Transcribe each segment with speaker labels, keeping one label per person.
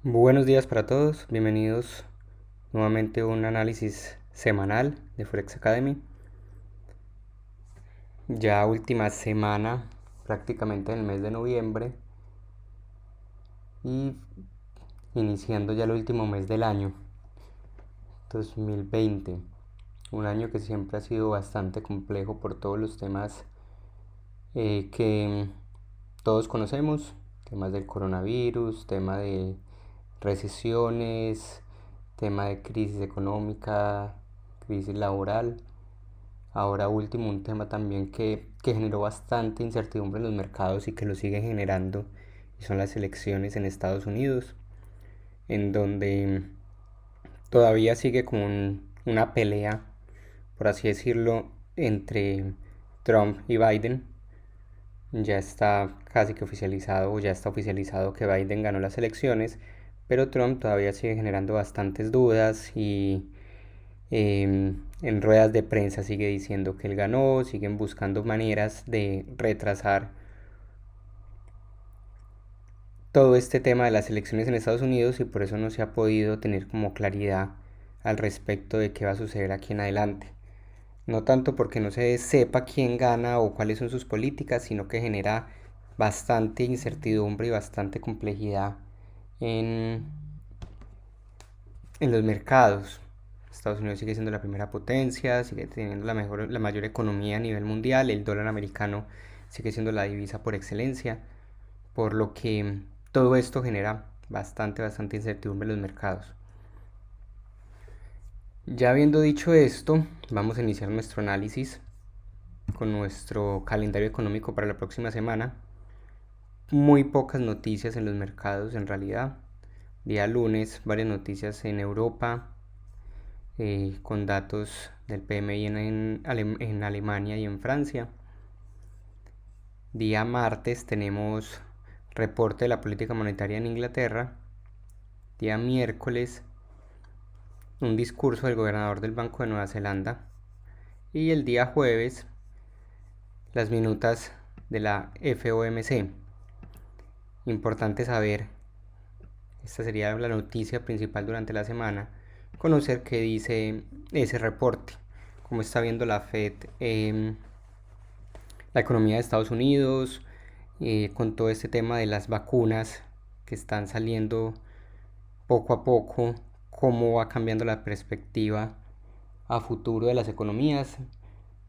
Speaker 1: Buenos días para todos, bienvenidos nuevamente a un análisis semanal de Forex Academy. Ya última semana, prácticamente en el mes de noviembre y iniciando ya el último mes del año 2020. Un año que siempre ha sido bastante complejo por todos los temas que todos conocemos, temas del coronavirus, tema de recesiones, tema de crisis económica, crisis laboral. Ahora último, un tema también que generó bastante incertidumbre en los mercados y que lo sigue generando, y son las elecciones en Estados Unidos, en donde todavía sigue como una pelea, por así decirlo, entre Trump y Biden. Ya está casi que oficializado, o ya está oficializado que Biden ganó las elecciones, pero Trump todavía sigue generando bastantes dudas y en ruedas de prensa sigue diciendo que él ganó, siguen buscando maneras de retrasar todo este tema de las elecciones en Estados Unidos, y por eso no se ha podido tener como claridad al respecto de qué va a suceder aquí en adelante. No tanto porque no se sepa quién gana o cuáles son sus políticas, sino que genera bastante incertidumbre y bastante complejidad en, en los mercados. Estados Unidos sigue siendo la primera potencia, sigue teniendo la mayor economía a nivel mundial, el dólar americano sigue siendo la divisa por excelencia, por lo que todo esto genera bastante incertidumbre en los mercados. Ya habiendo dicho esto, vamos a iniciar nuestro análisis con nuestro calendario económico para la próxima semana. Muy pocas noticias en los mercados en realidad. Día lunes, varias noticias en Europa, con datos del PMI en Alemania y en Francia. Día martes tenemos reporte de la política monetaria en Inglaterra. Día miércoles, un discurso del gobernador del Banco de Nueva Zelanda. Y el día jueves, las minutas de la FOMC. Importante saber, esta sería la noticia principal durante la semana, conocer qué dice ese reporte, cómo está viendo la Fed la economía de Estados Unidos, con todo este tema de las vacunas que están saliendo poco a poco, cómo va cambiando la perspectiva a futuro de las economías,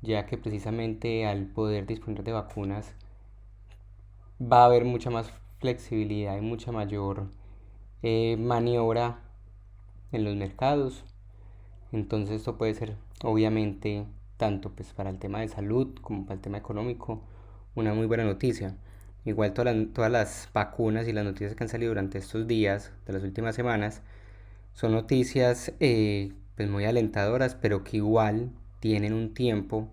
Speaker 1: ya que precisamente al poder disponer de vacunas va a haber mucha más flexibilidad y mucha mayor maniobra en los mercados. Entonces esto puede ser obviamente tanto pues para el tema de salud como para el tema económico una muy buena noticia. Igual todas las vacunas y las noticias que han salido durante estos días de las últimas semanas son noticias pues muy alentadoras, pero que igual tienen un tiempo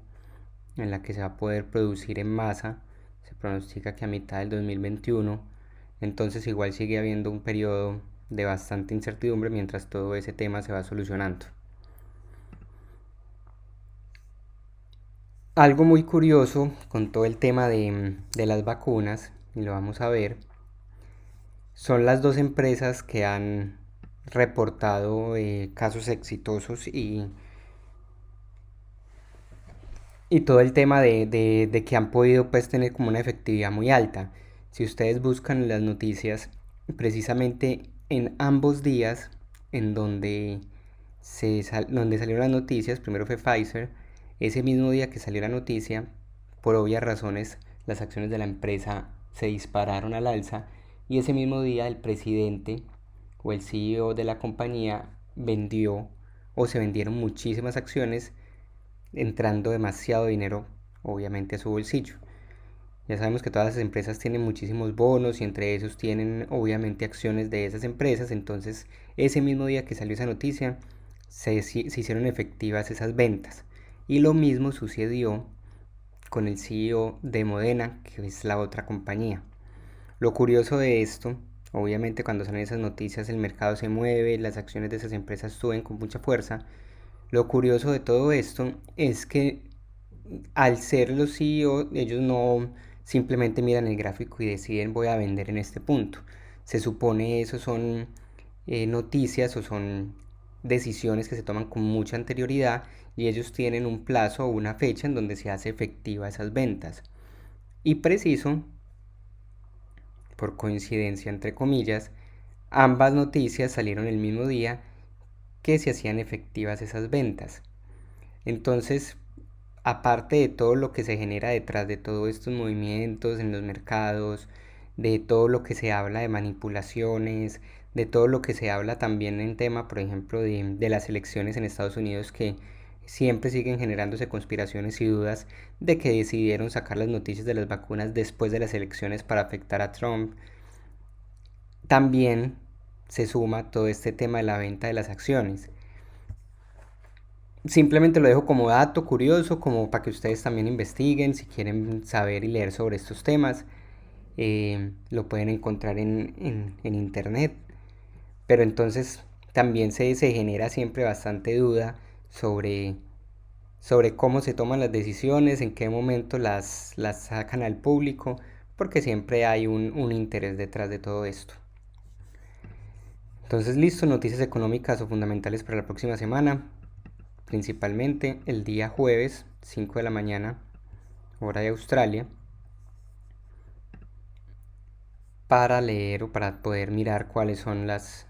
Speaker 1: en la que se va a poder producir en masa. Se pronostica que a mitad del 2021, entonces igual sigue habiendo un periodo de bastante incertidumbre mientras todo ese tema se va solucionando. Algo muy curioso con todo el tema de las vacunas, y lo vamos a ver, son las dos empresas que han reportado casos exitosos y todo el tema de que han podido pues tener como una efectividad muy alta. Si ustedes buscan las noticias, precisamente en ambos días en donde salieron las noticias, primero fue Pfizer, ese mismo día que salió la noticia, por obvias razones, las acciones de la empresa se dispararon al alza, y ese mismo día el presidente o el CEO de la compañía vendió, o se vendieron muchísimas acciones, entrando demasiado dinero obviamente a su bolsillo. Ya sabemos que todas las empresas tienen muchísimos bonos y entre esos tienen obviamente acciones de esas empresas. Entonces ese mismo día que salió esa noticia se hicieron efectivas esas ventas. Y lo mismo sucedió con el CEO de Modena, que es la otra compañía. Lo curioso de esto, obviamente cuando salen esas noticias el mercado se mueve, las acciones de esas empresas suben con mucha fuerza. Lo curioso de todo esto es que al ser los CEO, ellos no simplemente miran el gráfico y deciden voy a vender en este punto. Se supone eso son noticias o son decisiones que se toman con mucha anterioridad y ellos tienen un plazo o una fecha en donde se hace efectiva esas ventas. Y preciso, por coincidencia entre comillas, ambas noticias salieron el mismo día que se hacían efectivas esas ventas. Entonces, aparte de todo lo que se genera detrás de todos estos movimientos en los mercados, de todo lo que se habla de manipulaciones, de todo lo que se habla también en tema, por ejemplo, de las elecciones en Estados Unidos, que siempre siguen generándose conspiraciones y dudas de que decidieron sacar las noticias de las vacunas después de las elecciones para afectar a Trump. También se suma todo este tema de la venta de las acciones. Simplemente lo dejo como dato curioso, como para que ustedes también investiguen, si quieren saber y leer sobre estos temas, lo pueden encontrar en internet. Pero entonces también se genera siempre bastante duda sobre, sobre cómo se toman las decisiones, en qué momento las sacan al público, porque siempre hay un interés detrás de todo esto. Entonces listo, noticias económicas o fundamentales para la próxima semana, principalmente el día jueves, 5 de la mañana, hora de Australia, para leer o para poder mirar cuáles son las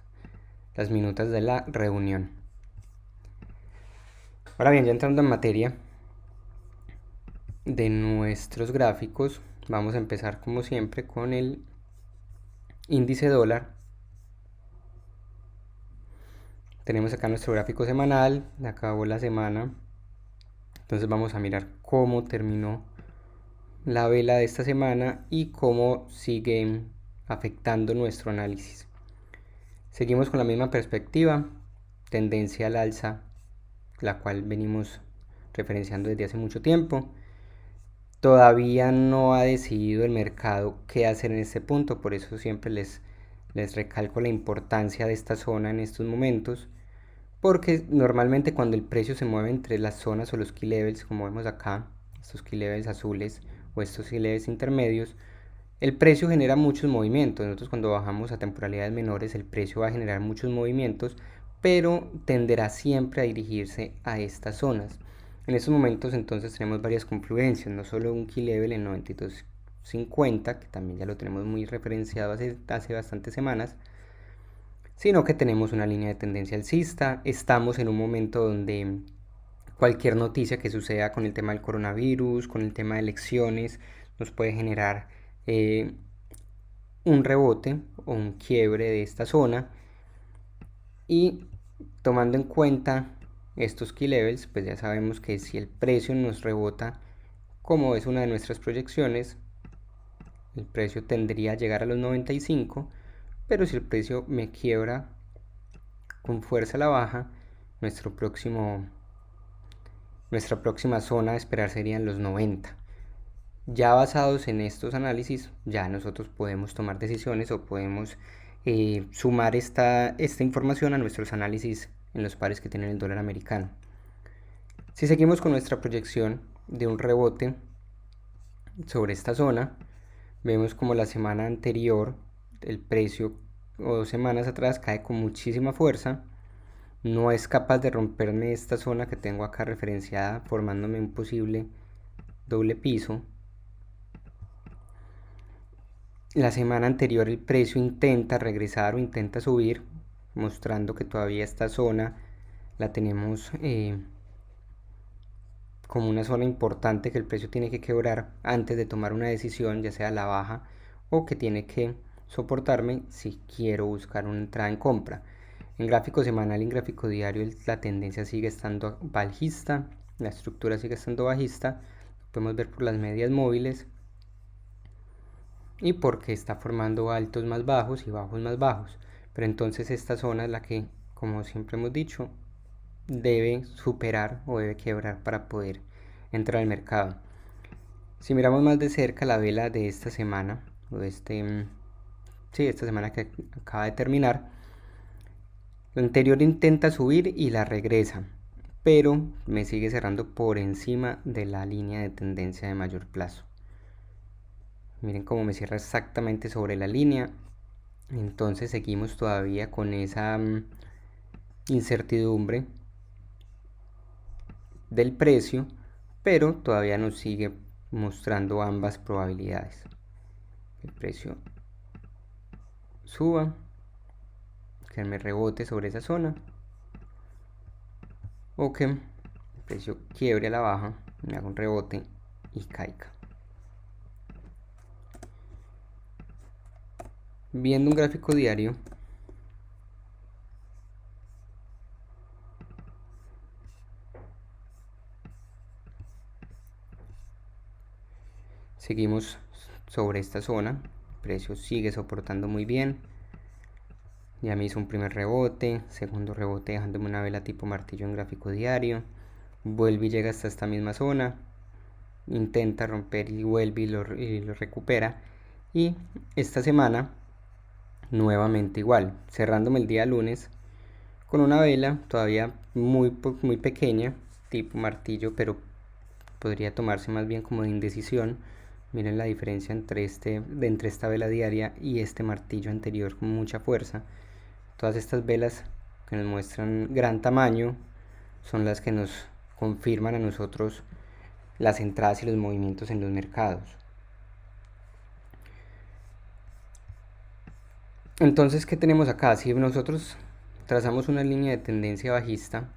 Speaker 1: minutas de la reunión. Ahora bien, ya entrando en materia de nuestros gráficos, vamos a empezar como siempre con el índice dólar. Tenemos acá nuestro gráfico semanal, acabó la semana, entonces vamos a mirar cómo terminó la vela de esta semana y cómo sigue afectando nuestro análisis. Seguimos con la misma perspectiva, tendencia al alza, la cual venimos referenciando desde hace mucho tiempo. Todavía no ha decidido el mercado qué hacer en este punto, por eso siempre les recalco la importancia de esta zona en estos momentos, porque normalmente cuando el precio se mueve entre las zonas o los key levels, como vemos acá, estos key levels azules o estos key levels intermedios, el precio genera muchos movimientos. Nosotros cuando bajamos a temporalidades menores el precio va a generar muchos movimientos, pero tenderá siempre a dirigirse a estas zonas. En estos momentos entonces tenemos varias confluencias, no solo un key level en 92.50, que también ya lo tenemos muy referenciado hace bastantes semanas, sino que tenemos una línea de tendencia alcista. Estamos en un momento donde cualquier noticia que suceda con el tema del coronavirus, con el tema de elecciones, nos puede generar un rebote o un quiebre de esta zona. Y tomando en cuenta estos key levels, pues ya sabemos que si el precio nos rebota, como es una de nuestras proyecciones, el precio tendría a llegar a los 95, pero si el precio me quiebra con fuerza a la baja, nuestra próxima zona a esperar serían los 90. Ya basados en estos análisis, ya nosotros podemos tomar decisiones o podemos sumar esta información a nuestros análisis en los pares que tienen el dólar americano. Si seguimos con nuestra proyección de un rebote sobre esta zona, vemos como la semana anterior el precio o 2 semanas atrás cae con muchísima fuerza, no es capaz de romperme esta zona que tengo acá referenciada, formándome un posible doble piso. La semana anterior el precio intenta regresar o intenta subir, mostrando que todavía esta zona la tenemos como una zona importante que el precio tiene que quebrar antes de tomar una decisión, ya sea a la baja o que tiene que soportarme si quiero buscar una entrada en compra. En gráfico semanal y en gráfico diario la tendencia sigue estando bajista, la estructura sigue estando bajista, lo podemos ver por las medias móviles y porque está formando altos más bajos y bajos más bajos. Pero entonces esta zona es la que, como siempre hemos dicho, debe superar o debe quebrar para poder entrar al mercado. Si miramos más de cerca la vela de esta semana, o de esta semana que acaba de terminar, lo anterior intenta subir y la regresa, pero me sigue cerrando por encima de la línea de tendencia de mayor plazo. Miren cómo me cierra exactamente sobre la línea Entonces seguimos todavía con esa incertidumbre del precio, pero todavía nos sigue mostrando ambas probabilidades. El precio suba, que me rebote sobre esa zona, o que el precio quiebre a la baja, me haga un rebote y caiga. Viendo un gráfico diario, seguimos sobre esta zona, el precio sigue soportando muy bien. Ya me hizo un primer rebote, segundo rebote dejándome una vela tipo martillo en gráfico diario, vuelve y llega hasta esta misma zona, intenta romper y vuelve y lo recupera. Y esta semana nuevamente igual, cerrándome el día lunes con una vela todavía muy pequeña, tipo martillo, pero podría tomarse más bien como de indecisión. Miren la diferencia entre esta vela diaria y este martillo anterior con mucha fuerza. Todas estas velas que nos muestran gran tamaño son las que nos confirman a nosotros las entradas y los movimientos en los mercados. Entonces, ¿qué tenemos acá? Si nosotros trazamos una línea de tendencia bajista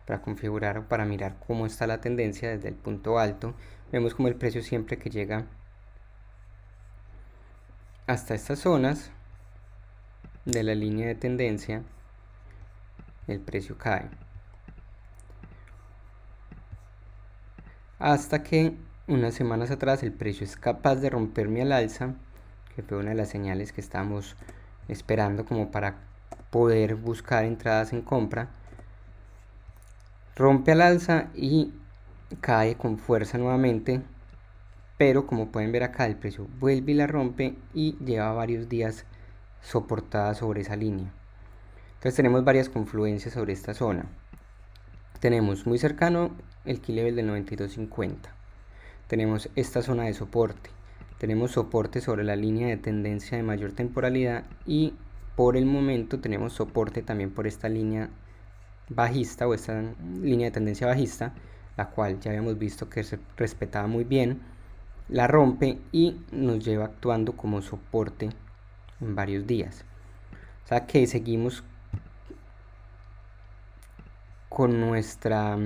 Speaker 1: para configurar o para mirar cómo está la tendencia desde el punto alto, vemos como el precio siempre que llega hasta estas zonas de la línea de tendencia, el precio cae. Hasta que unas semanas atrás el precio es capaz de romperme al alza, que fue una de las señales que estábamos esperando como para poder buscar entradas en compra. Rompe al alza y cae con fuerza nuevamente, pero como pueden ver acá el precio vuelve y la rompe y lleva varios días soportada sobre esa línea. Entonces tenemos varias confluencias sobre esta zona. Tenemos muy cercano el key level del 92.50. Tenemos esta zona de soporte. Tenemos soporte sobre la línea de tendencia de mayor temporalidad y por el momento tenemos soporte también por esta línea bajista o esta línea de tendencia bajista, la cual ya habíamos visto que se respetaba muy bien, la rompe y nos lleva actuando como soporte en varios días. O sea que seguimos con nuestra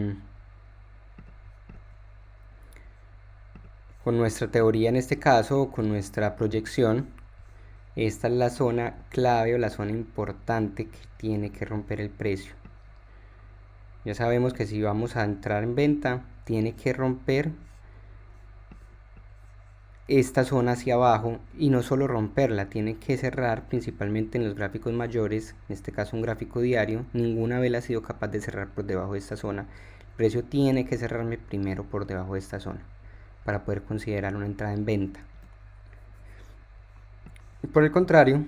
Speaker 1: teoría en este caso, o con nuestra proyección. Esta es la zona clave o la zona importante que tiene que romper el precio. Ya sabemos que si vamos a entrar en venta, tiene que romper esta zona hacia abajo y no solo romperla, tiene que cerrar principalmente en los gráficos mayores, en este caso un gráfico diario. Ninguna vela ha sido capaz de cerrar por debajo de esta zona. El precio tiene que cerrarme primero por debajo de esta zona para poder considerar una entrada en venta. Y por el contrario,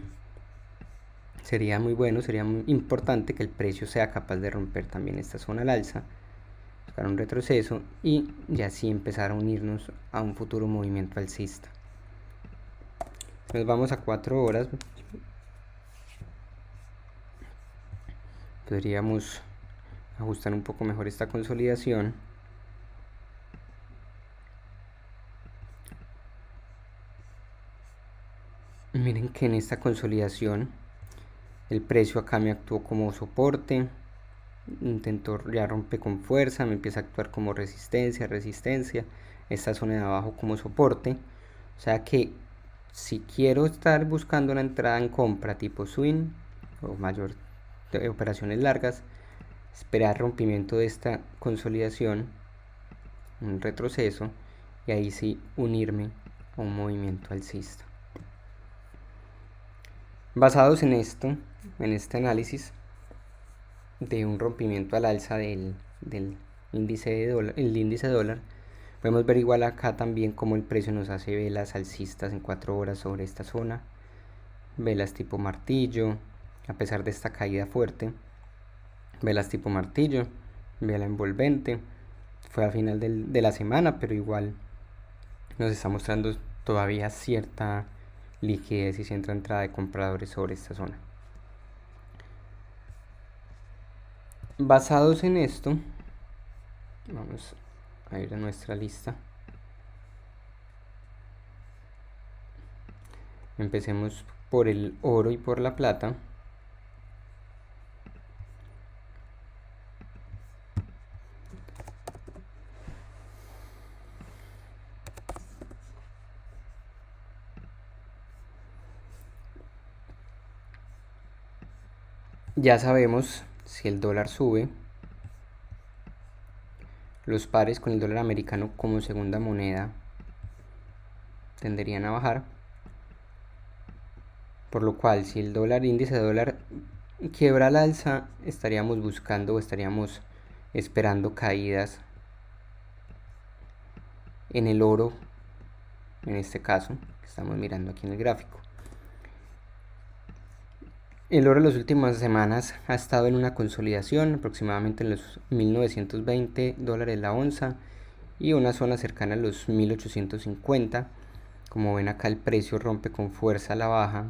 Speaker 1: sería muy bueno, sería muy importante que el precio sea capaz de romper también esta zona al alza, buscar un retroceso y ya así empezar a unirnos a un futuro movimiento alcista. Nos vamos a 4 horas. Podríamos ajustar un poco mejor esta consolidación. Miren que en esta consolidación el precio acá me actuó como soporte, intentó, ya rompe con fuerza, me empieza a actuar como resistencia, esta zona de abajo como soporte. O sea que si quiero estar buscando una entrada en compra tipo swing o mayor de operaciones largas, esperar rompimiento de esta consolidación, un retroceso, y ahí sí unirme a un movimiento alcista. Basados en esto, en este análisis de un rompimiento al alza del índice de dólar, el índice dólar, podemos ver igual acá también como el precio nos hace velas alcistas en 4 horas sobre esta zona, velas tipo martillo, a pesar de esta caída fuerte, velas tipo martillo, vela envolvente. Fue a final de la semana, pero igual nos está mostrando todavía cierta liquidez y centro de entrada de compradores sobre esta zona. Basados en esto, vamos a ir a nuestra lista. Empecemos por el oro y por la plata. Ya sabemos si el dólar sube, los pares con el dólar americano como segunda moneda tenderían a bajar, por lo cual si el índice de dólar quiebra al alza, estaríamos buscando o estaríamos esperando caídas en el oro, en este caso que estamos mirando aquí en el gráfico. El oro en las últimas semanas ha estado en una consolidación, aproximadamente en los 1920 dólares la onza y una zona cercana a los 1850. Como ven acá, el precio rompe con fuerza a la baja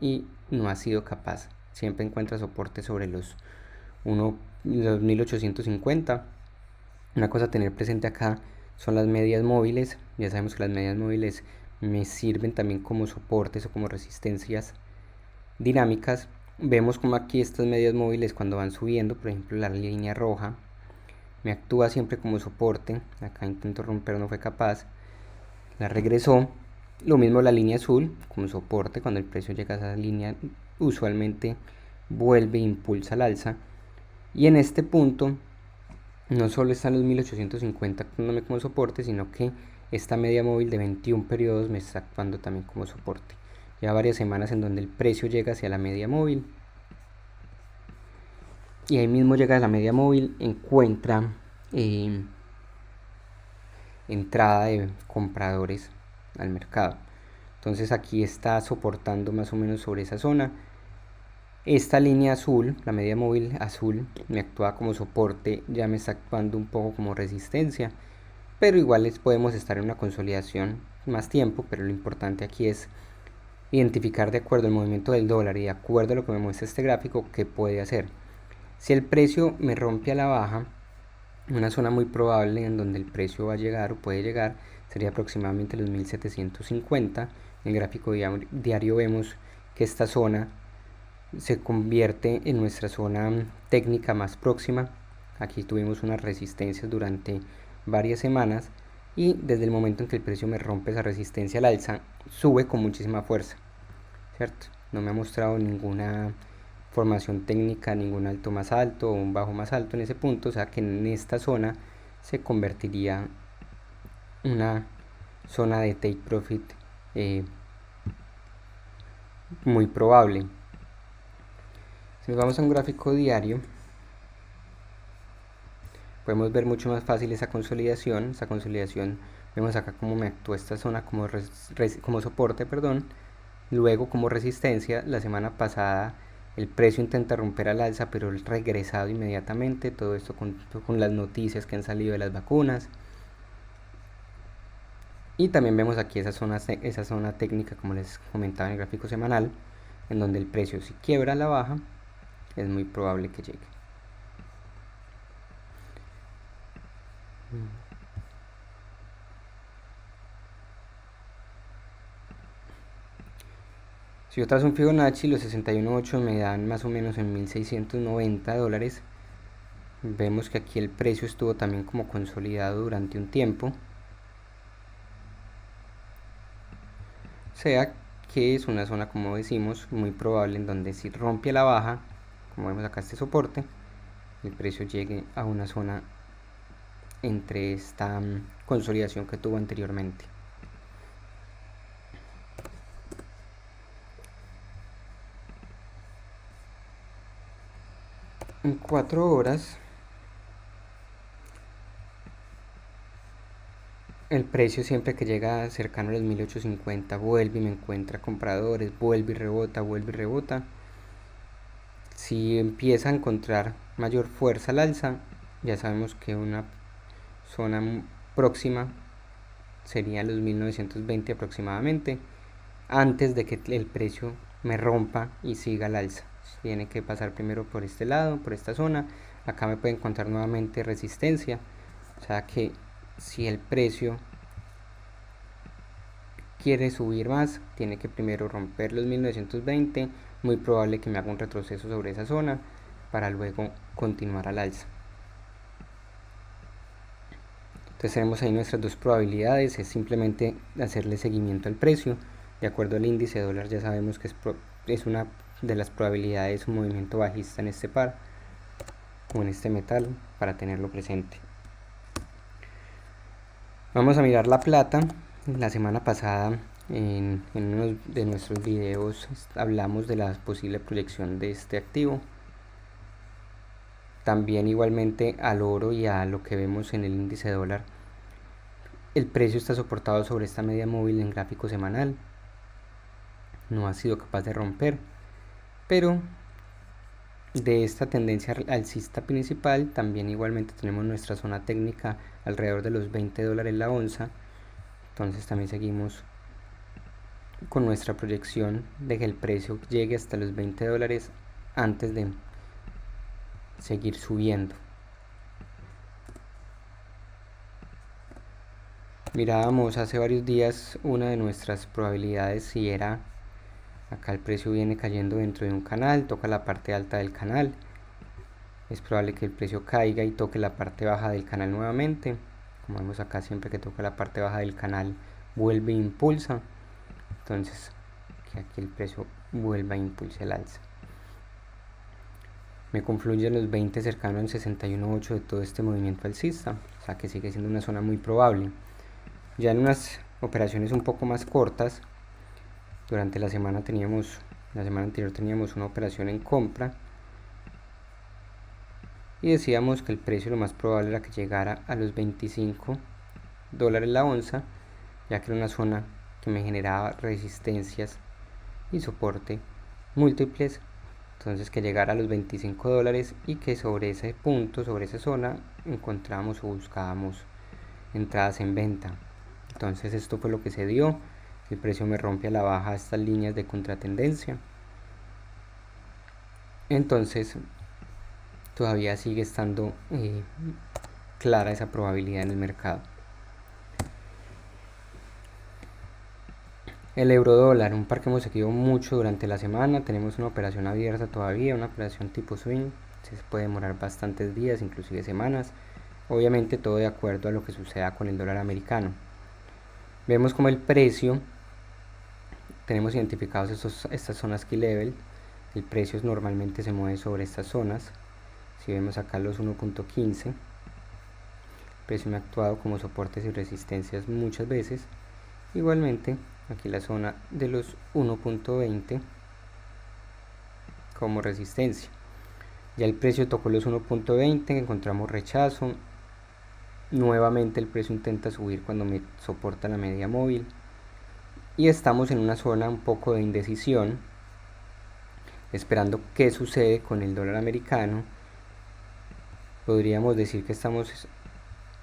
Speaker 1: y no ha sido capaz. Siempre encuentra soporte sobre los 1850. Una cosa a tener presente acá son las medias móviles. Ya sabemos que las medias móviles me sirven también como soportes o como resistencias dinámicas. Vemos como aquí estas medias móviles, cuando van subiendo, por ejemplo la línea roja, me actúa siempre como soporte. Acá intento romper, no fue capaz, la regresó. Lo mismo la línea azul como soporte. Cuando el precio llega a esa línea, usualmente vuelve e impulsa al alza. Y en este punto no solo están los 1850 actuándome como soporte, sino que esta media móvil de 21 periodos me está actuando también como soporte. Ya varias semanas en donde el precio llega hacia la media móvil y ahí mismo llega a la media móvil, encuentra entrada de compradores al mercado. Entonces aquí está soportando más o menos sobre esa zona. Esta línea azul, la media móvil azul, me actúa como soporte, ya me está actuando un poco como resistencia, pero igual podemos estar en una consolidación más tiempo. Pero lo importante aquí es identificar, de acuerdo al movimiento del dólar y de acuerdo a lo que me muestra este gráfico, qué puede hacer. Si el precio me rompe a la baja, una zona muy probable en donde el precio va a llegar o puede llegar sería aproximadamente los 1750. En el gráfico diario vemos que esta zona se convierte en nuestra zona técnica más próxima. Aquí tuvimos unas resistencias durante varias semanas y desde el momento en que el precio me rompe esa resistencia al alza, sube con muchísima fuerza, ¿cierto? No me ha mostrado ninguna formación técnica, ningún alto más alto o un bajo más alto en ese punto, o sea que en esta zona se convertiría una zona de take profit muy probable. Si nos vamos a un gráfico diario, podemos ver mucho más fácil esa consolidación. Esa consolidación, vemos acá cómo me actúa esta zona como soporte, luego como resistencia. La semana pasada el precio intenta romper al alza, pero el regresado inmediatamente. Todo esto con las noticias que han salido de las vacunas. Y también vemos aquí esa zona técnica, como les comentaba en el gráfico semanal, en donde el precio, si quiebra a la baja, es muy probable que llegue. Si yo trazo un Fibonacci, los 61.8 me dan más o menos en 1690 dólares. Vemos que aquí el precio estuvo también como consolidado durante un tiempo. O sea que es una zona, como decimos, muy probable en donde si rompe a la baja, como vemos acá este soporte, el precio llegue a una zona entre esta consolidación que tuvo anteriormente. En 4 horas el precio, siempre que llega cercano a los 1850, vuelve y me encuentra compradores, vuelve y rebota. Si empieza a encontrar mayor fuerza al alza, ya sabemos que una zona próxima sería los 1920 aproximadamente. antes de que el precio me rompa y siga al alza. Tiene que pasar primero por este lado, por esta zona. Acá me puede encontrar nuevamente resistencia, o sea que si el precio quiere subir más, tiene que primero romper los 1920, muy probable que me haga un retroceso sobre esa zona para luego continuar al alza. Entonces tenemos ahí nuestras dos probabilidades, es simplemente hacerle seguimiento al precio. De acuerdo al índice de dólar ya sabemos que es una de las probabilidades un movimiento bajista en este par o en este metal, para tenerlo presente. Vamos a mirar la plata. La semana pasada en uno de nuestros videos hablamos de la posible proyección de este activo. También igualmente al oro y a lo que vemos en el índice de dólar. El precio está soportado sobre esta media móvil en gráfico semanal. No ha sido capaz de romper, pero de esta tendencia alcista principal también igualmente tenemos nuestra zona técnica alrededor de los $20 la onza. Entonces también seguimos con nuestra proyección de que el precio llegue hasta los $20 antes de seguir subiendo. Mirábamos hace varios días una de nuestras probabilidades si era, acá el precio viene cayendo dentro de un canal, toca la parte alta del canal, es probable que el precio caiga y toque la parte baja del canal nuevamente. Como vemos acá, siempre que toca la parte baja del canal vuelve e impulsa, entonces que aquí el precio vuelva a impulsar el alza. Me confluyen los 20 cercano al 61.8 de todo este movimiento alcista, o sea que sigue siendo una zona muy probable. Ya en unas operaciones un poco más cortas, durante la semana anterior teníamos una operación en compra y decíamos que el precio lo más probable era que llegara a los $25 la onza, ya que era una zona que me generaba resistencias y soporte múltiples. Entonces que llegara a los $25 y que sobre ese punto, sobre esa zona, encontramos o buscábamos entradas en venta. Entonces esto fue lo que se dio. El precio me rompe a la baja estas líneas de contratendencia. Entonces todavía sigue estando clara esa probabilidad en el mercado. El euro dólar, un par que hemos seguido mucho durante la semana. Tenemos una operación abierta todavía, una operación tipo swing. Se puede demorar bastantes días, inclusive semanas. Obviamente todo de acuerdo a lo que suceda con el dólar americano. Vemos como el precio, tenemos identificados estas zonas key level. El precio normalmente se mueve sobre estas zonas. Si vemos acá los 1.15, el precio me ha actuado como soportes y resistencias muchas veces. Igualmente aquí la zona de los 1.20 como resistencia. Ya el precio tocó los 1.20, encontramos rechazo. Nuevamente el precio intenta subir cuando me soporta la media móvil y estamos en una zona un poco de indecisión, esperando qué sucede con el dólar americano. Podríamos decir que estamos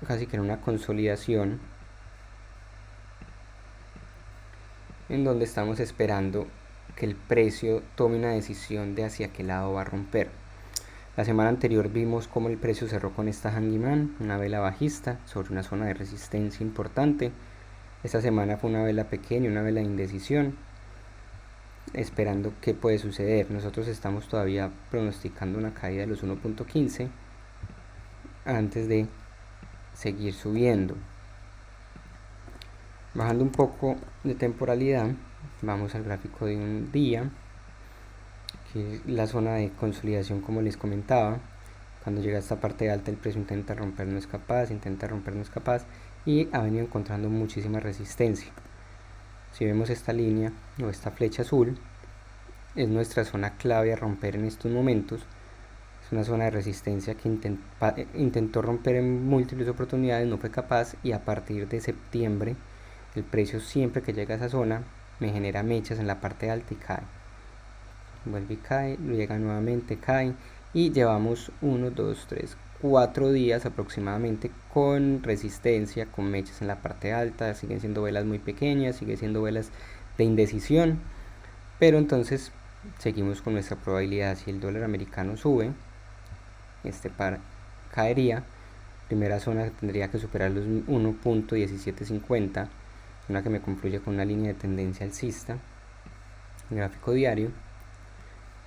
Speaker 1: casi que en una consolidación en donde estamos esperando que el precio tome una decisión de hacia qué lado va a romper. La semana anterior vimos cómo el precio cerró con esta handyman, una vela bajista sobre una zona de resistencia importante. Esta semana fue una vela pequeña, una vela de indecisión, esperando qué puede suceder. Nosotros estamos todavía pronosticando una caída de los 1.15 antes de seguir subiendo. Bajando un poco de temporalidad, vamos al gráfico de un día, que es la zona de consolidación, como les comentaba. Cuando llega a esta parte alta el precio intenta romper, no es capaz, y ha venido encontrando muchísima resistencia. Si vemos esta línea o esta flecha azul, es nuestra zona clave a romper en estos momentos. Es una zona de resistencia que intentó romper en múltiples oportunidades, no fue capaz, y a partir de septiembre el precio, siempre que llega a esa zona, me genera mechas en la parte alta y cae. Vuelve y cae, llega nuevamente, cae, y llevamos 1, 2, 3, 4 días aproximadamente con resistencia, con mechas en la parte alta. Siguen siendo velas muy pequeñas, siguen siendo velas de indecisión, pero entonces seguimos con nuestra probabilidad. Si el dólar americano sube, este par caería. Primera zona tendría que superar los 1.1750, una que me confluye con una línea de tendencia alcista, gráfico diario,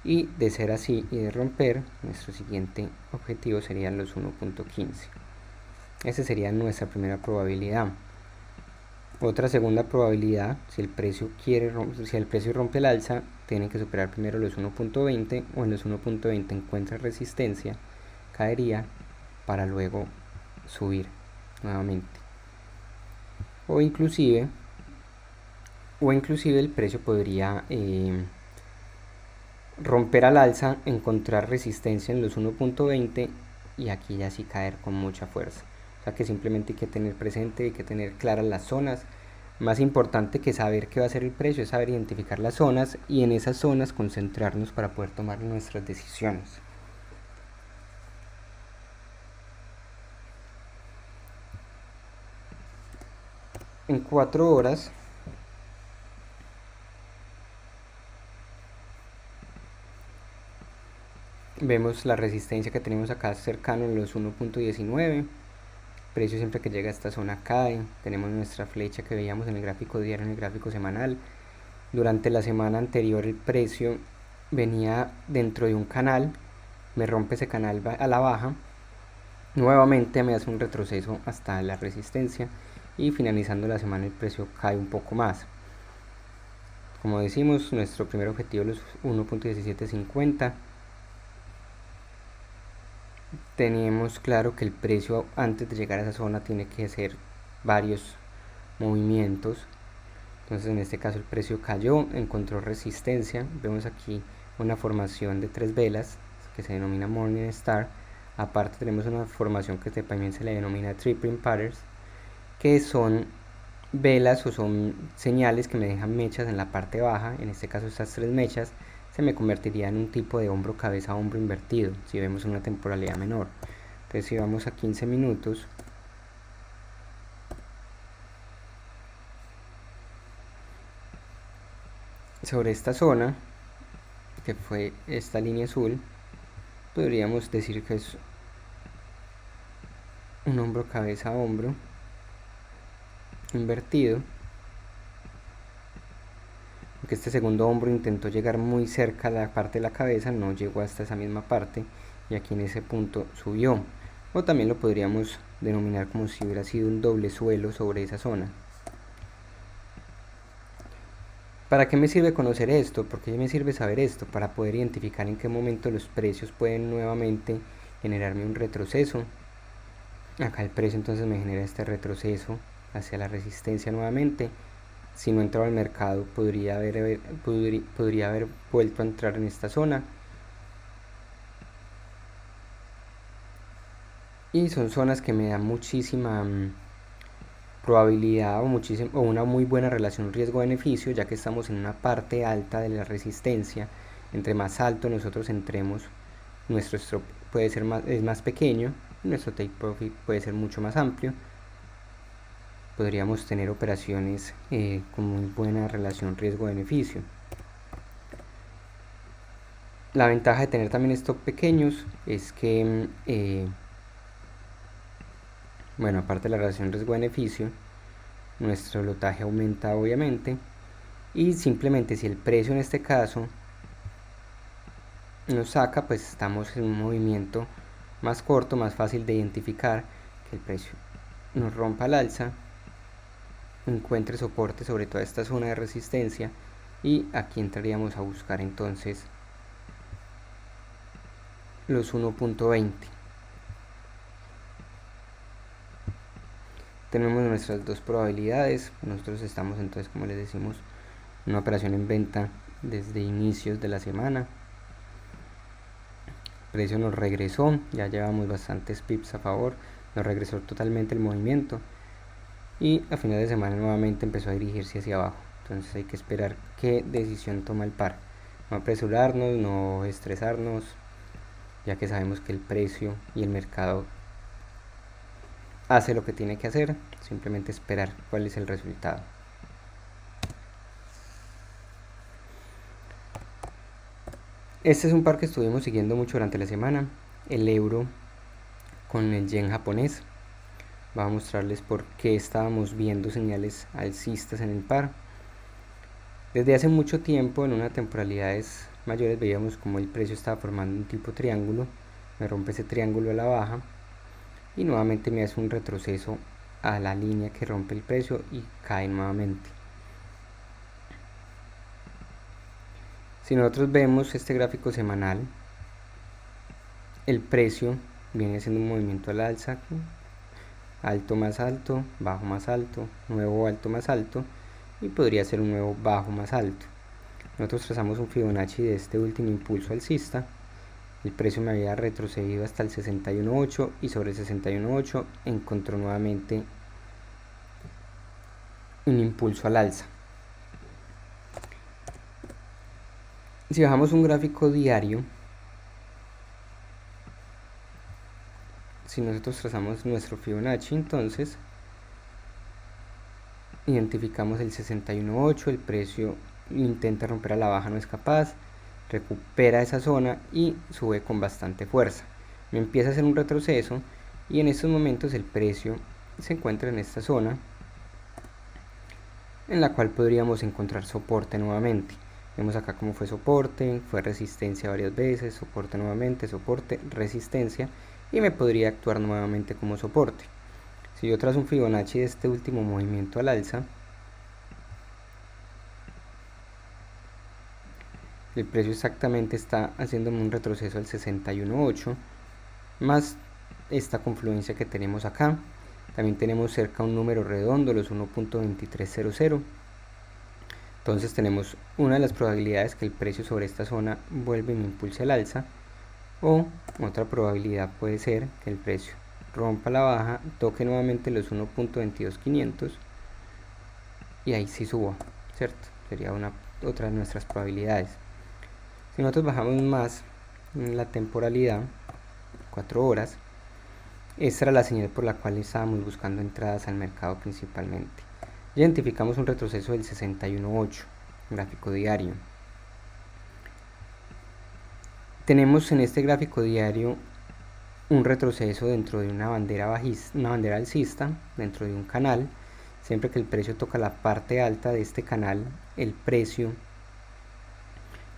Speaker 1: y de ser así y de romper, nuestro siguiente objetivo serían los 1.15. Esa sería nuestra primera probabilidad. Otra segunda probabilidad, si el precio rompe el alza, tiene que superar primero los 1.20, o en los 1.20 encuentra resistencia, caería para luego subir nuevamente. O inclusive el precio podría romper al alza, encontrar resistencia en los 1.20 y aquí ya sí caer con mucha fuerza. O sea que simplemente hay que tener presente, hay que tener claras las zonas. Más importante que saber qué va a ser el precio es saber identificar las zonas y en esas zonas concentrarnos para poder tomar nuestras decisiones. En 4 horas vemos la resistencia que tenemos acá cercano en los 1.19. Precio siempre que llega a esta zona cae. Tenemos nuestra flecha que veíamos en el gráfico diario, en el gráfico semanal. Durante la semana anterior el precio venía dentro de un canal, me rompe ese canal a la baja, nuevamente me hace un retroceso hasta la resistencia y finalizando la semana el precio cae un poco más. Como decimos, nuestro primer objetivo es 1.1750. Tenemos claro que el precio antes de llegar a esa zona tiene que hacer varios movimientos. Entonces en este caso el precio cayó, encontró resistencia. Vemos aquí una formación de 3 velas que se denomina Morning Star. Aparte tenemos una formación que también se le denomina Tripping Patterns, que son velas o son señales que me dejan mechas en la parte baja. En este caso estas 3 mechas se me convertiría en un tipo de hombro cabeza hombro invertido si vemos una temporalidad menor. Entonces si vamos a 15 minutos, sobre esta zona que fue esta línea azul, podríamos decir que es un hombro cabeza hombro invertido, porque este segundo hombro intentó llegar muy cerca a la parte de la cabeza, no llegó hasta esa misma parte y aquí en ese punto subió, o también lo podríamos denominar como si hubiera sido un doble suelo sobre esa zona. ¿Para qué me sirve conocer esto? ¿Por qué me sirve saber esto? Para poder identificar en qué momento los precios pueden nuevamente generarme un retroceso. Acá el precio entonces me genera este retroceso hacia la resistencia nuevamente. Si no entraba al mercado podría haber vuelto a entrar en esta zona. Y son zonas que me dan muchísima probabilidad o una muy buena relación riesgo-beneficio, ya que estamos en una parte alta de la resistencia. Entre más alto nosotros entremos, nuestro stop puede ser es más pequeño, nuestro take profit puede ser mucho más amplio. Podríamos tener operaciones con muy buena relación riesgo-beneficio. La ventaja de tener también stop pequeños es que bueno, aparte de la relación riesgo-beneficio, nuestro lotaje aumenta obviamente, y simplemente si el precio en este caso nos saca, pues estamos en un movimiento más corto, más fácil de identificar, que el precio nos rompa al alza, encuentre soporte sobre toda esta zona de resistencia y aquí entraríamos a buscar entonces los 1.20. Tenemos nuestras dos probabilidades. Nosotros estamos entonces, como les decimos, en una operación en venta desde inicios de la semana. El precio nos regresó, ya llevamos bastantes pips a favor, nos regresó totalmente el movimiento y a final de semana nuevamente empezó a dirigirse hacia abajo. Entonces hay que esperar qué decisión toma el par, no apresurarnos, no estresarnos, ya que sabemos que el precio y el mercado hace lo que tiene que hacer, simplemente esperar cuál es el resultado. Este es un par que estuvimos siguiendo mucho durante la semana, el euro con el yen japonés. Voy a mostrarles por qué estábamos viendo señales alcistas en el par. Desde hace mucho tiempo, en unas temporalidades mayores, veíamos como el precio estaba formando un tipo triángulo. Me rompe ese triángulo a la baja y nuevamente me hace un retroceso a la línea que rompe el precio y cae nuevamente. Si nosotros vemos este gráfico semanal, el precio viene haciendo un movimiento al alza, alto más alto, bajo más alto, nuevo alto más alto, y podría ser un nuevo bajo más alto. Nosotros trazamos un Fibonacci de este último impulso alcista. El precio me había retrocedido hasta el 61.8 y sobre el 61.8 encontró nuevamente un impulso al alza. Si bajamos un gráfico diario, si nosotros trazamos nuestro Fibonacci, entonces identificamos el 61.8, el precio intenta romper a la baja, no es capaz, recupera esa zona y sube con bastante fuerza. Me empieza a hacer un retroceso y en estos momentos el precio se encuentra en esta zona en la cual podríamos encontrar soporte nuevamente. Vemos acá cómo fue soporte, fue resistencia varias veces, soporte nuevamente, soporte, resistencia, y me podría actuar nuevamente como soporte. Si yo trazo un Fibonacci de este último movimiento al alza, el precio exactamente está haciéndome un retroceso al 61.8 más esta confluencia que tenemos acá. También tenemos cerca un número redondo, los 1.2300. Entonces tenemos una de las probabilidades que el precio sobre esta zona vuelve y me impulse al alza, o otra probabilidad puede ser que el precio rompa la baja, toque nuevamente los 1.22500 y ahí sí suba, ¿cierto? Sería otra de nuestras probabilidades. Si nosotros bajamos más en la temporalidad, 4 horas, esta era la señal por la cual estábamos buscando entradas al mercado principalmente. Identificamos un retroceso del 61.8, gráfico diario. Tenemos en este gráfico diario un retroceso dentro de una bandera alcista, dentro de un canal. Siempre que el precio toca la parte alta de este canal, el precio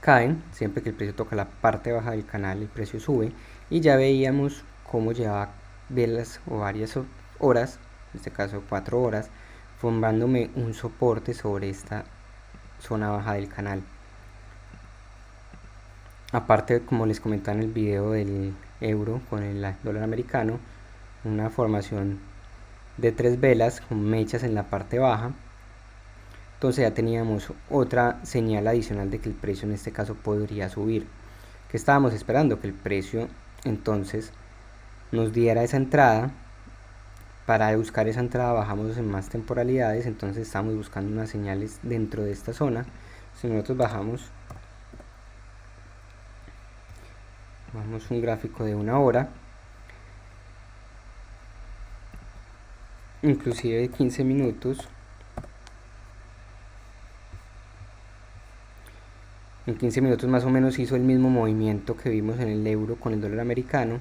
Speaker 1: cae. Siempre que el precio toca la parte baja del canal, el precio sube. Y ya veíamos cómo llevaba velas o varias horas, en este caso 4 horas, formándome un soporte sobre esta zona baja del canal. Aparte, como les comentaba en el video del euro con el dólar americano, una formación de 3 velas con mechas en la parte baja. Entonces ya teníamos otra señal adicional de que el precio en este caso podría subir. ¿Qué estábamos esperando? Que el precio entonces nos diera esa entrada. Para buscar esa entrada bajamos en más temporalidades, entonces estamos buscando unas señales dentro de esta zona. Si nosotros bajamos un gráfico de 1 hora, inclusive de 15 minutos, en 15 minutos más o menos hizo el mismo movimiento que vimos en el euro con el dólar americano.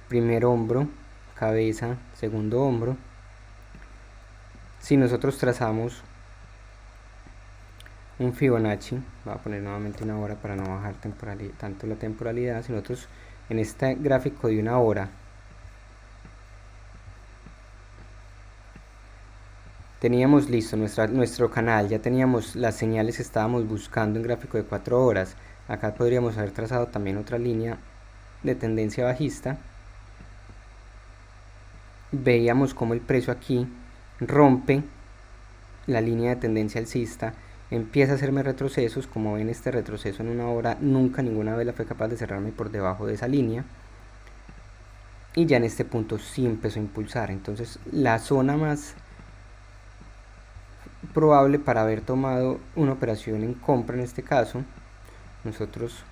Speaker 1: Primer hombro, cabeza, segundo hombro. Si nosotros trazamos un Fibonacci, voy a poner nuevamente 1 hora para no bajar tanto la temporalidad. Si nosotros en este gráfico de 1 hora teníamos listo nuestro canal, ya teníamos las señales que estábamos buscando en gráfico de 4 horas. Acá podríamos haber trazado también otra línea de tendencia bajista. Veíamos como el precio aquí rompe la línea de tendencia alcista, empieza a hacerme retrocesos. Como ven, este retroceso en 1 hora nunca ninguna vela fue capaz de cerrarme por debajo de esa línea, y ya en este punto sí empezó a impulsar. Entonces la zona más probable para haber tomado una operación en compra, en este caso, nosotros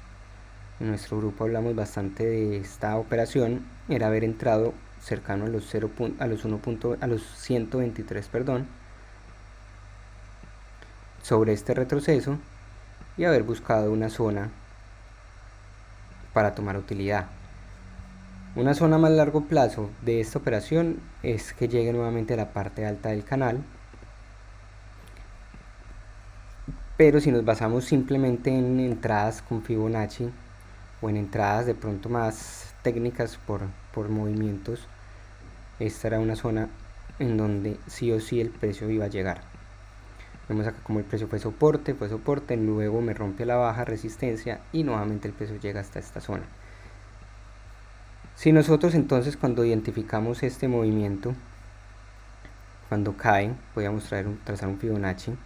Speaker 1: en nuestro grupo hablamos bastante de esta operación, era haber entrado cercano a los 123, sobre este retroceso, y haber buscado una zona para tomar utilidad. Una zona a más largo plazo de esta operación es que llegue nuevamente a la parte alta del canal, pero si nos basamos simplemente en entradas con Fibonacci o en entradas de pronto más técnicas por movimientos, esta era una zona en donde sí o sí el precio iba a llegar. Vemos acá como el precio fue soporte, luego me rompe la baja resistencia y nuevamente el precio llega hasta esta zona. Si nosotros entonces cuando identificamos este movimiento, cuando cae, voy a trazar un Fibonacci.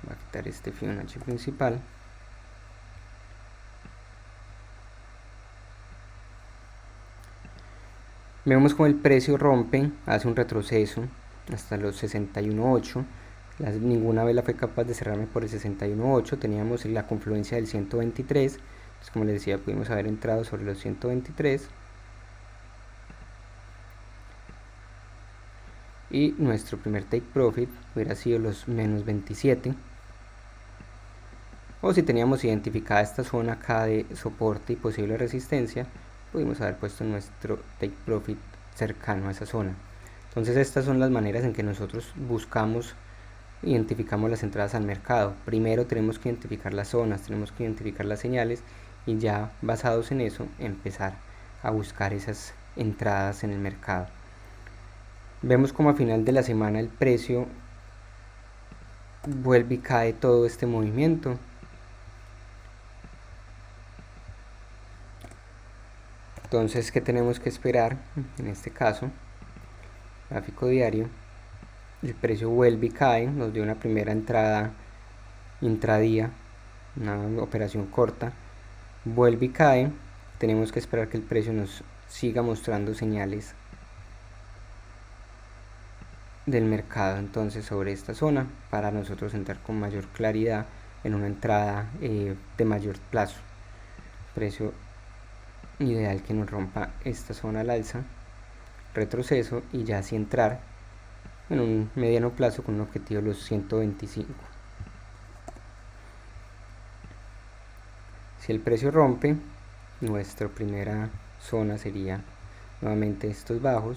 Speaker 1: Voy a quitar este Fibonacci principal. Vemos como el precio rompe, hace un retroceso hasta los 61.8. Ninguna vela fue capaz de cerrarme por el 61.8. Teníamos la confluencia del 123. Entonces, como les decía, pudimos haber entrado sobre los 123. Y nuestro primer take profit hubiera sido los menos 27. O si teníamos identificada esta zona acá de soporte y posible resistencia, pudimos haber puesto nuestro take profit cercano a esa zona. Entonces estas son las maneras en que nosotros identificamos las entradas al mercado. Primero tenemos que identificar las zonas, tenemos que identificar las señales y ya basados en eso empezar a buscar esas entradas en el mercado. Vemos como a final de la semana el precio vuelve y cae todo este movimiento. Entonces, ¿qué tenemos que esperar? En este caso, gráfico diario, el precio vuelve y cae, nos dio una primera entrada intradía, una operación corta, vuelve y cae, tenemos que esperar que el precio nos siga mostrando señales del mercado entonces sobre esta zona para nosotros entrar con mayor claridad en una entrada de mayor plazo. Precio ideal que nos rompa esta zona al alza, retroceso y ya así entrar en un mediano plazo con un objetivo de los 125. Si el precio rompe, nuestra primera zona sería nuevamente estos bajos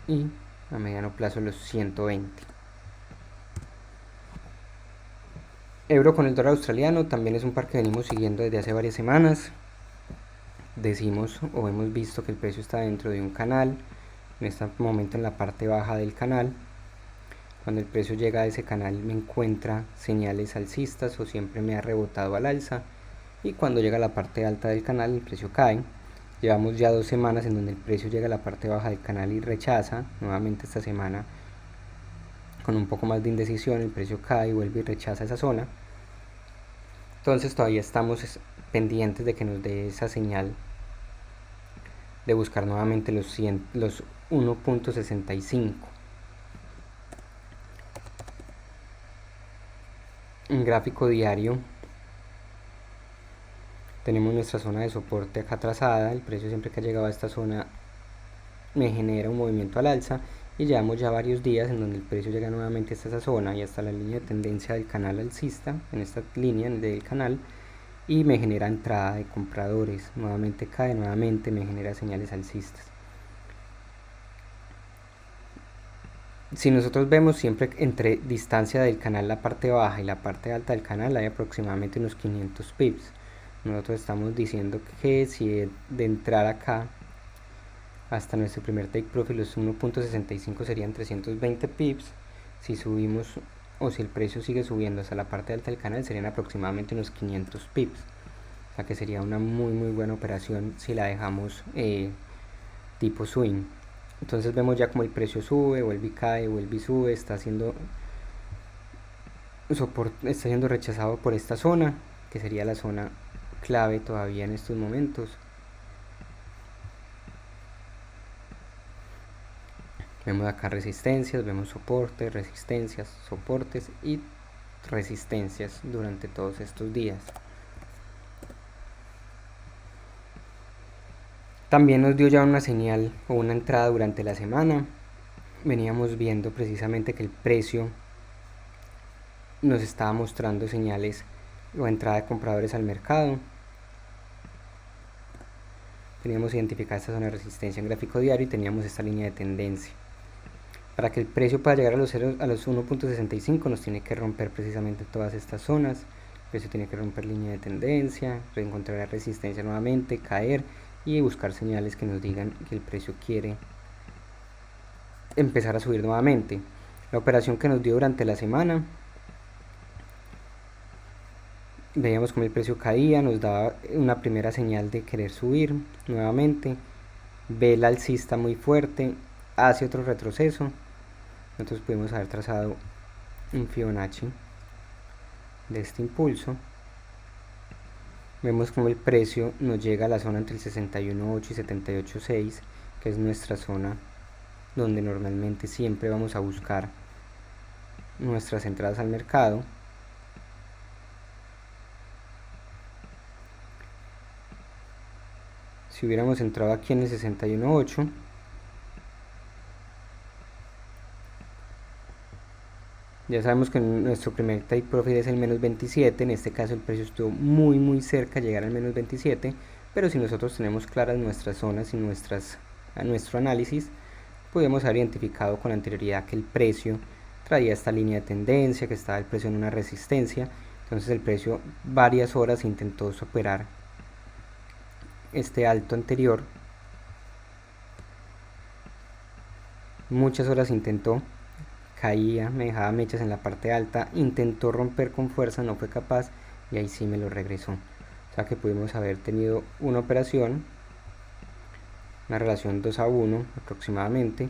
Speaker 1: y a mediano plazo los 120. Euro con el dólar australiano también es un par que venimos siguiendo desde hace varias semanas. Decimos o hemos visto que el precio está dentro de un canal, en este momento en la parte baja del canal. Cuando el precio llega a ese canal me encuentra señales alcistas o siempre me ha rebotado al alza, y cuando llega a la parte alta del canal el precio cae. Llevamos ya 2 semanas en donde el precio llega a la parte baja del canal y rechaza. Nuevamente esta semana con un poco más de indecisión el precio cae y vuelve y rechaza esa zona. Entonces todavía estamos pendientes de que nos dé esa señal de buscar nuevamente los 1.65. En gráfico diario tenemos nuestra zona de soporte acá trazada. El precio siempre que ha llegado a esta zona me genera un movimiento al alza y llevamos ya varios días en donde el precio llega nuevamente hasta esa zona y hasta la línea de tendencia del canal alcista, en esta línea del canal, y me genera entrada de compradores. Nuevamente cae, nuevamente me genera señales alcistas. Si nosotros vemos siempre entre distancia del canal, la parte baja y la parte alta del canal, hay aproximadamente unos 500 pips. Nosotros estamos diciendo que si de entrar acá hasta nuestro primer take profit los 1.65 serían 320 pips. Si subimos o si el precio sigue subiendo hasta la parte alta del canal serían aproximadamente unos 500 pips. O sea que sería una muy buena operación si la dejamos tipo swing. Entonces vemos ya como el precio sube, vuelve y cae, vuelve y sube, está siendo rechazado por esta zona, que sería la zona clave todavía en estos momentos. Vemos acá resistencias, vemos soportes, resistencias, soportes y resistencias durante todos estos días. También nos dio ya una señal o una entrada durante la semana. veníamos viendo precisamente que el precio nos estaba mostrando señales o entrada de compradores al mercado. Teníamos identificada esta zona de resistencia en gráfico diario y teníamos esta línea de tendencia. Para que el precio pueda llegar a los 1.65 nos tiene que romper precisamente todas estas zonas. El precio tiene que romper línea de tendencia, reencontrar la resistencia nuevamente, caer y buscar señales que nos digan que el precio quiere empezar a subir nuevamente. La operación que nos dio durante la semana, veíamos como el precio caía, nos daba una primera señal de querer subir nuevamente, ve el alcista muy fuerte, hace otro retroceso. Nosotros pudimos haber trazado un Fibonacci de este impulso. Vemos como el precio nos llega a la zona entre el 61.8 y 78.6, que es nuestra zona donde normalmente siempre vamos a buscar nuestras entradas al mercado. Si hubiéramos entrado aquí en el 61.8, ya sabemos que nuestro primer take profit es el menos 27, en este caso el precio estuvo muy cerca de llegar al menos 27, pero si nosotros tenemos claras nuestras zonas y nuestro análisis, podemos haber identificado con anterioridad que el precio traía esta línea de tendencia, que estaba el precio en una resistencia. Entonces el precio varias horas intentó superar este alto anterior, muchas horas intentó, caía, me dejaba mechas en la parte alta, intentó romper con fuerza, no fue capaz y ahí sí me lo regresó. O sea que pudimos haber tenido una operación, una relación 2-1 aproximadamente,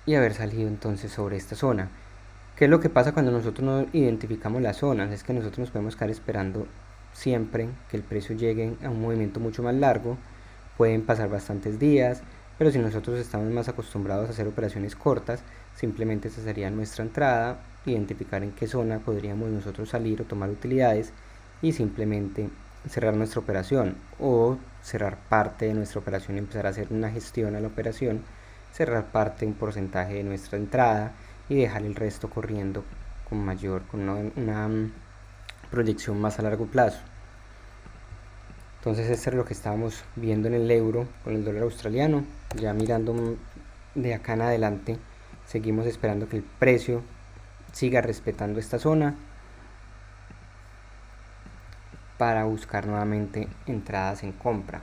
Speaker 1: y haber salido entonces sobre esta zona. ¿Qué es lo que pasa cuando nosotros no identificamos las zonas? Es que nosotros nos podemos quedar esperando siempre que el precio llegue a un movimiento mucho más largo. Pueden pasar bastantes días, pero si nosotros estamos más acostumbrados a hacer operaciones cortas, simplemente esa sería nuestra entrada, identificar en qué zona podríamos nosotros salir o tomar utilidades y simplemente cerrar nuestra operación o cerrar parte de nuestra operación y empezar a hacer una gestión a la operación, cerrar parte, un porcentaje de nuestra entrada y dejar el resto corriendo con una proyección más a largo plazo. Entonces esto es lo que estábamos viendo en el euro con el dólar australiano. Ya mirando de acá en adelante, seguimos esperando que el precio siga respetando esta zona para buscar nuevamente entradas en compra.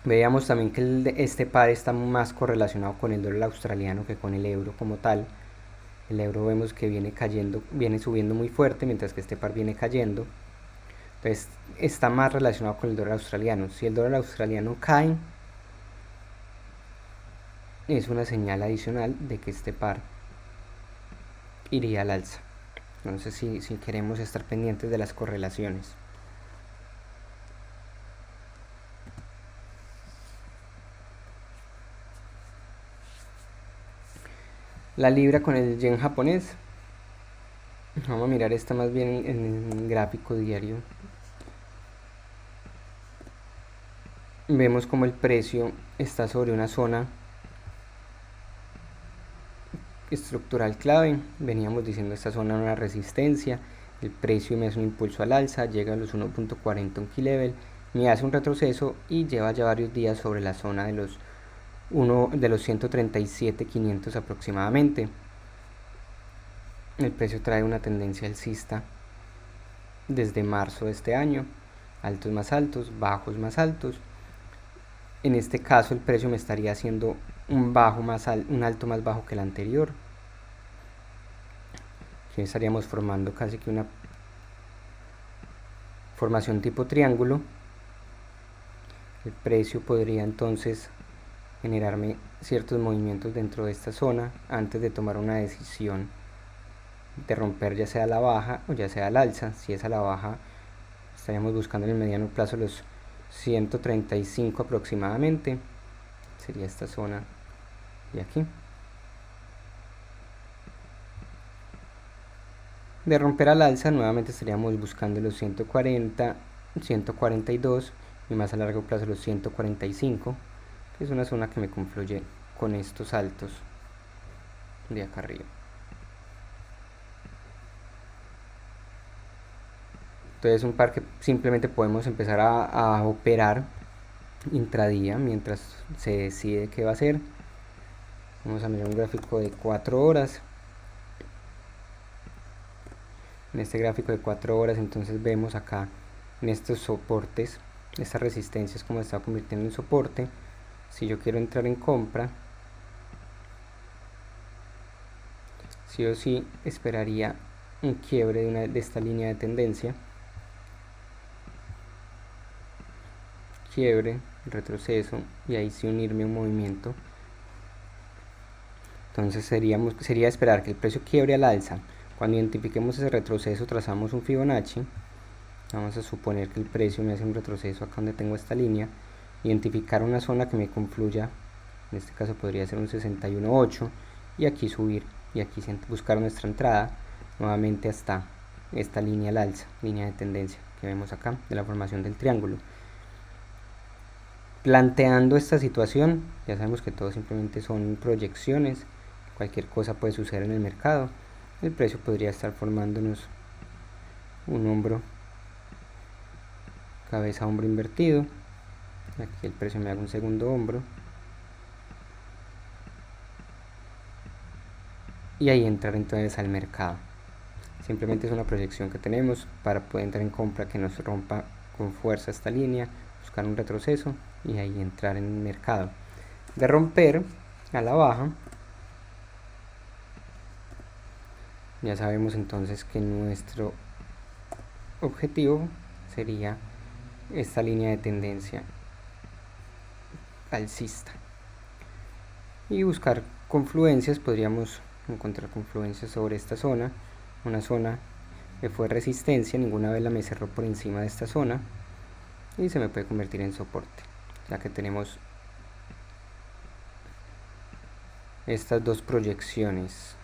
Speaker 1: Veíamos también que este par está más correlacionado con el dólar australiano que con el euro como tal. El euro vemos que viene subiendo muy fuerte, mientras que este par viene cayendo. Entonces está más relacionado con el dólar australiano. Si el dólar australiano cae, es una señal adicional de que este par iría al alza. Entonces si queremos estar pendientes de las correlaciones. La libra con el yen japonés. Vamos a mirar esta más bien en gráfico diario. Vemos como el precio está sobre una zona estructural clave. Veníamos diciendo esta zona una resistencia. El precio me hace un impulso al alza, llega a los 1.40 un key level, me hace un retroceso y lleva ya varios días sobre la zona de los 137.500 aproximadamente. El precio trae una tendencia alcista desde marzo de este año, altos más altos, bajos más altos. En este caso el precio me estaría haciendo un alto más bajo que el anterior. Aquí estaríamos formando casi que una formación tipo triángulo. El precio podría entonces generarme ciertos movimientos dentro de esta zona antes de tomar una decisión de romper ya sea a la baja o ya sea al alza. Si es a la baja, estaríamos buscando en el mediano plazo los 135 aproximadamente, sería esta zona de aquí. De romper al alza nuevamente estaríamos buscando los 140, 142 y más a largo plazo los 145. que es una zona que me confluye con estos altos de acá arriba. Entonces un par que simplemente podemos empezar a operar intradía mientras se decide qué va a hacer. Vamos a mirar un gráfico de 4 horas. En este gráfico de 4 horas entonces vemos acá en estos soportes, estas resistencias como se está convirtiendo en soporte. Si yo quiero entrar en compra, sí o sí esperaría un quiebre de esta línea de tendencia, quiebre, retroceso, y ahí sí unirme a un movimiento. Entonces sería esperar que el precio quiebre al alza. Cuando identifiquemos ese retroceso, trazamos un Fibonacci. Vamos a suponer que el precio me hace un retroceso acá donde tengo esta línea. Identificar una zona que me confluya, en este caso podría ser un 61.8, y aquí subir, y aquí buscar nuestra entrada nuevamente hasta esta línea al alza, línea de tendencia que vemos acá de la formación del triángulo. Planteando esta situación, ya sabemos que todo simplemente son proyecciones, cualquier cosa puede suceder en el mercado. El precio podría estar formándonos un hombro, cabeza hombro invertido. Aquí el precio me haga un segundo hombro, y ahí entrar entonces al mercado. Simplemente es una proyección que tenemos para poder entrar en compra, que nos rompa con fuerza esta línea, buscar un retroceso y ahí entrar en el mercado. De romper a la baja, ya sabemos entonces que nuestro objetivo sería esta línea de tendencia alcista, y buscar confluencias. Podríamos encontrar confluencias sobre esta zona, una zona que fue resistencia, ninguna vela me cerró por encima de esta zona y se me puede convertir en soporte, ya que tenemos estas dos proyecciones.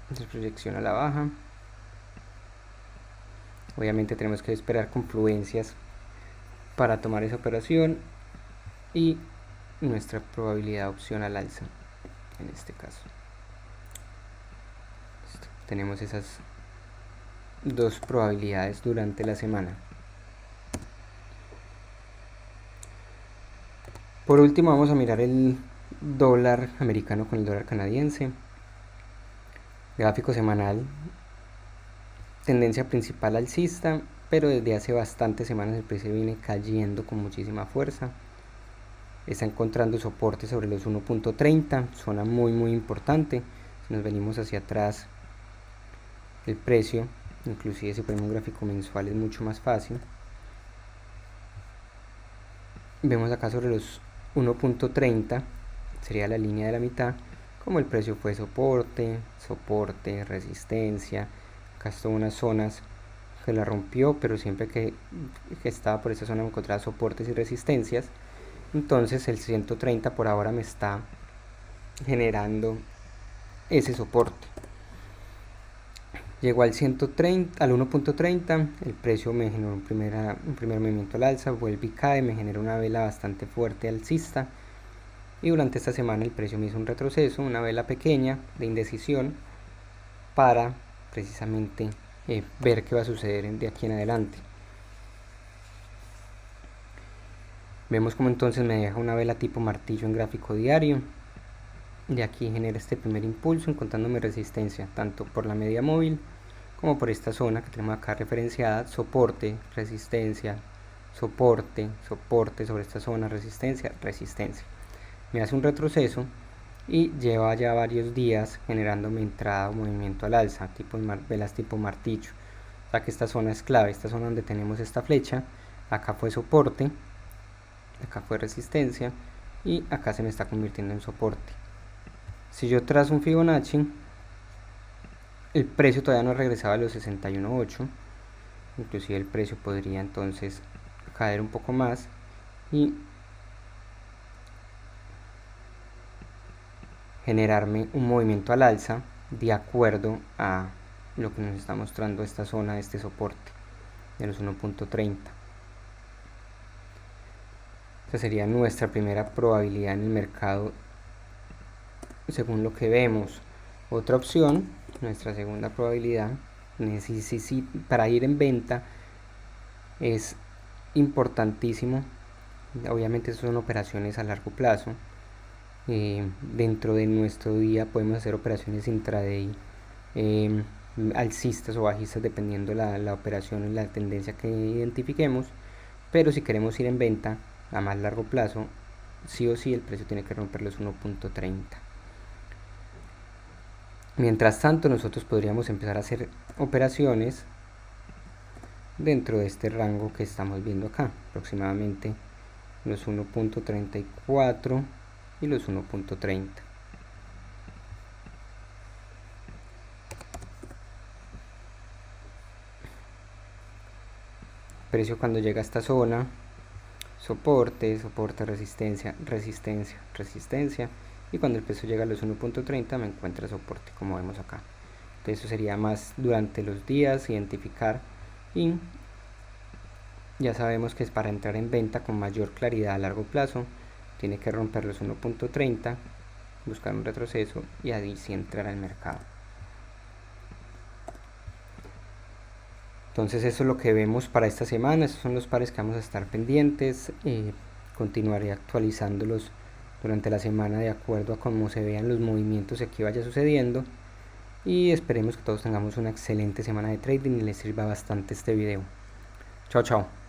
Speaker 1: Entonces, proyección a la baja, obviamente tenemos que esperar confluencias para tomar esa operación, y nuestra probabilidad de opción al alza en este caso. Listo. Tenemos esas dos probabilidades durante la semana. Por último vamos a mirar el dólar americano con el dólar canadiense. Gráfico semanal, tendencia principal alcista, pero desde hace bastantes semanas el precio viene cayendo con muchísima fuerza. Está encontrando soporte sobre los 1.30, zona muy importante. Si nos venimos hacia atrás, el precio, inclusive si ponemos un gráfico mensual es mucho más fácil. Vemos acá sobre los 1.30, sería la línea de la mitad, como el precio fue soporte, resistencia. Acá estuvo unas zonas que la rompió, pero siempre que estaba por esa zona encontraba soportes y resistencias. Entonces el 130 por ahora me está generando ese soporte. Llegó al 130, al 1.30, el precio me generó un primer movimiento al alza, vuelve y cae, me genera una vela bastante fuerte alcista, y durante esta semana el precio me hizo un retroceso, una vela pequeña de indecisión, para precisamente ver qué va a suceder de aquí en adelante. Vemos como entonces me deja una vela tipo martillo en gráfico diario. De aquí genera este primer impulso encontrándome resistencia tanto por la media móvil como por esta zona que tenemos acá referenciada, soporte, resistencia, soporte, soporte sobre esta zona, resistencia, resistencia. Me hace un retroceso y lleva ya varios días generándome entrada o movimiento al alza, velas tipo martillo. O sea que esta zona es clave, esta zona donde tenemos esta flecha, acá fue soporte, acá fue resistencia y acá se me está convirtiendo en soporte. Si yo trazo un Fibonacci, el precio todavía no regresaba a los 61.8, inclusive el precio podría entonces caer un poco más y generarme un movimiento al alza de acuerdo a lo que nos está mostrando esta zona de este soporte de los 1.30. Esta sería nuestra primera probabilidad en el mercado según lo que vemos. Otra opción, nuestra segunda probabilidad, para ir en venta es importantísimo. Obviamente son operaciones a largo plazo. Dentro de nuestro día podemos hacer operaciones intraday alcistas o bajistas dependiendo la operación y la tendencia que identifiquemos, pero si queremos ir en venta a más largo plazo, sí o sí el precio tiene que romper los 1.30. Mientras tanto, nosotros podríamos empezar a hacer operaciones dentro de este rango que estamos viendo acá, aproximadamente los 1.34 y los 1.30. Precio cuando llega a esta zona, soporte, soporte, resistencia, resistencia, resistencia, y cuando el precio llega a los 1.30 me encuentra soporte, como vemos acá. Entonces eso sería más durante los días, identificar, y ya sabemos que es para entrar en venta con mayor claridad a largo plazo, tiene que romper los 1.30, buscar un retroceso y ahí sí entrar al mercado. Entonces eso es lo que vemos para esta semana. Estos son los pares que vamos a estar pendientes. Continuaré actualizándolos durante la semana de acuerdo a cómo se vean los movimientos que aquí vaya sucediendo. Y esperemos que todos tengamos una excelente semana de trading y les sirva bastante este video. Chao, chao.